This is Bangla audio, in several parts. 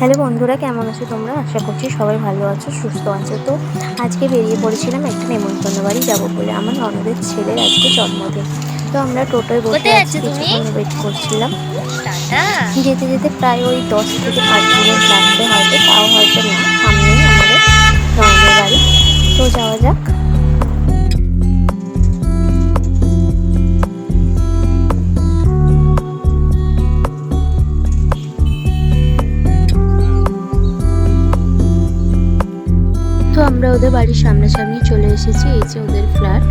হ্যালো বন্ধুরা, কেমন আছো তোমরা? আশা করছি সবাই ভালো আছো, সুস্থ আছো। তো আজকে বেরিয়ে পড়েছিলাম একটা নেমন্তন্ন বাড়ি যাবো বলে। আমার ননদের ছেলের আজকে জন্মদিন। তো আমরা টোটোয় বসে কোথায় আছি, আছো তুমি? কিছুক্ষণ ওয়েট করছিলাম। টাটা। যেতে যেতে প্রায় ওই 10 থেকে 5 মিনিট লাগবে হয়তো, তাও হয়তো না। সামনেই আমাদের ননদের বাড়ি। তো যাওয়া যাক। তো আমরা ওদের বাড়ির সামনাসামনি চলে এসেছি। এই যে ওদের ফ্ল্যাট।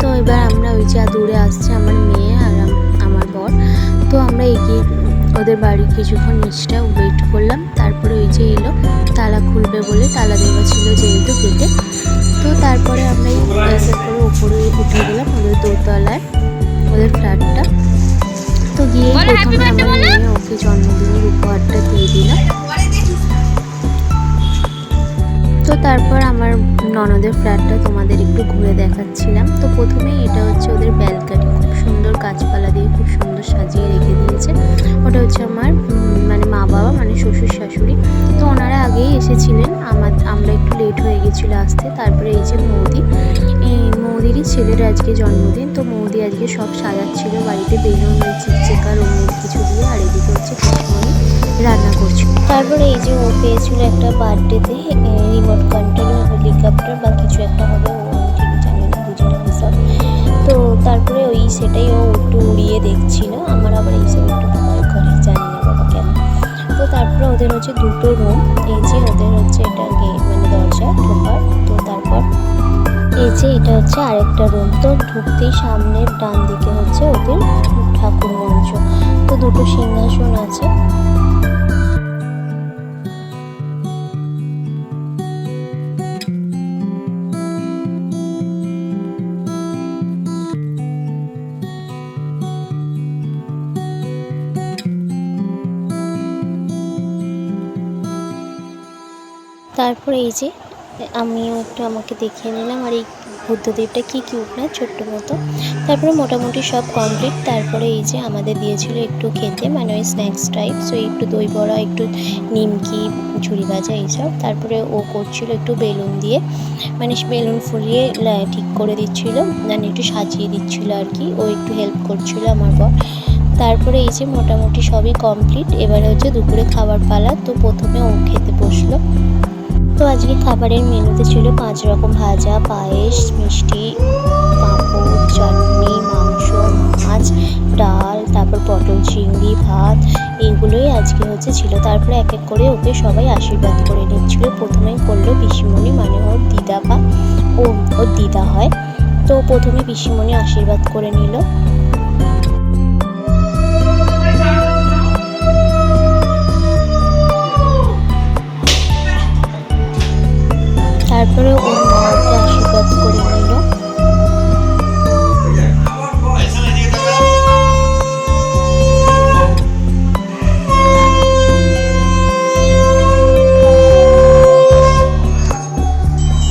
তো এবার আমরা ওই যে দূরে আসছে আমার মেয়ে আর আমার বর। তো আমরা এগিয়ে ওদের বাড়ি কিছুক্ষণ নিচটা ওয়েট করলাম। তারপরে ওই যে এলো, তালা খুলবে বলে, তালা দেওয়া ছিল যেহেতু গেটে। তো তারপরে আমরা এসে করে উপরে উঠে গেলাম ওদের দোতলায়, ওদের ফ্ল্যাটটা। তো গিয়ে প্রথমে আমার মেয়ে ওকে জন্মদিনের উপহারটা দিয়ে দিলাম। তো তারপর আমার ননদের ফ্ল্যাটটা তোমাদের একটু ঘুরে দেখাচ্ছিলাম। তো প্রথমেই এটা হচ্ছে ওদের ব্যালকনি, খুব সুন্দর গাছপালা দিয়ে খুব সুন্দর সাজিয়ে রেখে দিয়েছে। ওটা হচ্ছে আমার মানে মা বাবা, মানে শ্বশুর শাশুড়ি। তো ওনারা আগেই এসেছিলেন, আমরা একটু লেট হয়ে গেছিলো আসতে। তারপরে এই যে মৌদিরই ছেলের আজকে জন্মদিন। তো মৌদি আজকে সব সাজাচ্ছিল বাড়িতে, বেলুন, চিকচিকা, রঙিন কিছু দিয়ে। আর এদিকে হচ্ছে পিসমণি রান্না করছিল। তারপরে এই যে ও পেয়েছিল একটা বার্থডেতে রিমোট কন্ট্রোল হেলিকপ্টার বা কিছু একটা হবে, ও ঠিক জানি না, বুঝি না এসব। তো তারপরে সেটাই ও একটু উড়িয়ে দেখছিল। আমার আবার এইসব একটু ভয় করে, জানি না বাবা কেন। তো তারপরে ওদের হচ্ছে দুটো রুম। এই যে ওদের হচ্ছে এটা গেট, মানে দরজা ঢোকার। তো তারপর এই যে এটা হচ্ছে আরেকটা রুম। তো ঢুকতেই সামনের ডান দিকে হচ্ছে ওদের ঠাকুর মঞ্চ। তো দুটো সিংহাসন আছে। তারপরে এই যে আমিও একটু আমাকে দেখিয়ে নিলাম। আর এই বুদ্ধদেবটা কি কিউট না, ছোট্ট মতো। তারপরে মোটামুটি সব কমপ্লিট। তারপরে এই যে আমাদের দিয়েছিল একটু খেতে, মানে ওই স্ন্যাক্স টাইপ। সো একটু দই বড়া, একটু নিমকি, ঝুড়ি ভাজা এইসব। তারপরে ও করছিল একটু বেলুন দিয়ে, মানে বেলুন ফুলিয়ে ঠিক করে দিচ্ছিল, মানে একটু সাজিয়ে দিচ্ছিল আর কি। ও একটু হেল্প করছিল আমার বর। তারপরে এই যে মোটামুটি সবই কমপ্লিট। এবারে হচ্ছে দুপুরে খাবার পালা। তো প্রথমে ও খেতে বসলো। তো আজকে খাবারের মেনুতে ছিল 5 রকম ভাজা, পায়েস, মিষ্টি, পাঁপড়, চাটনি, মাংস, মাছ, ডাল, তারপর পটল চিংড়ি, ভাত, এইগুলোই আজকে হচ্ছে ছিল। তারপরে এক এক করে ওকে সবাই আশীর্বাদ করে নিচ্ছিল। প্রথমেই করলো পিসিমণি, মানে ওর দিদা বা ওর দিদা হয়। তো প্রথমে পিসিমণি আশীর্বাদ করে নিল। তারপরে ওর মা ওকে আশীর্বাদ করে নিল।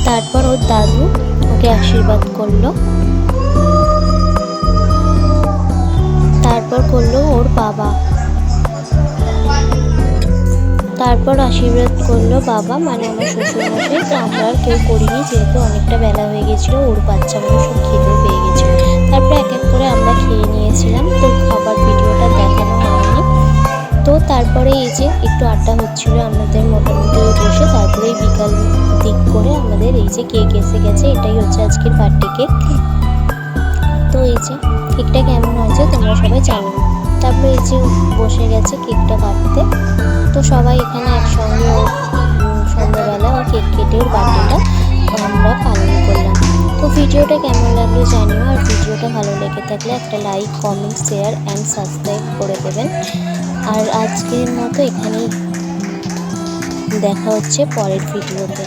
তারপর ওর দাদু ওকে আশীর্বাদ করলো। তারপর করলো ওর বাবা। তারপর আশীর্বাদ করলো বাবা, মানে আমার শ্বশুরমশাই। তো আমরা আর কেউ করিনি, যেহেতু অনেকটা বেলা হয়ে গেছিলো, ওর বাচ্চাগুলো সব খেতে পেয়ে গেছিলো। তারপরে এক এক করে আমরা খেয়ে নিয়েছিলাম। তো খাবার ভিডিওটা দেখানো হয়নি। তো তারপরে এই যে একটু আড্ডা হচ্ছিলো আমাদের মোটামুটি বসে। তারপরে বিকাল দিক করে আমাদের এই যে কেক এসে গেছে। এটাই হচ্ছে আজকের বার্থডে কেক। তো এই যে কেকটা কেমন হয়েছে তোমরা সবাই জানো। তারপরে এই যে বসে গেছে কেকটা কাটতে। তো সবাই এখানে একসঙ্গে সন্ধ্যাবেলা ও কেক কেটে ওর বার্থডেটা আমরা পালন করলাম। তো ভিডিওটা কেমন লাগলো জানিও। আর ভিডিওটা ভালো লেগে থাকলে একটা like, comment, share and subscribe করে দেবেন। আর আজকের মতো এখানেই দেখা হচ্ছে পরের ভিডিওতে।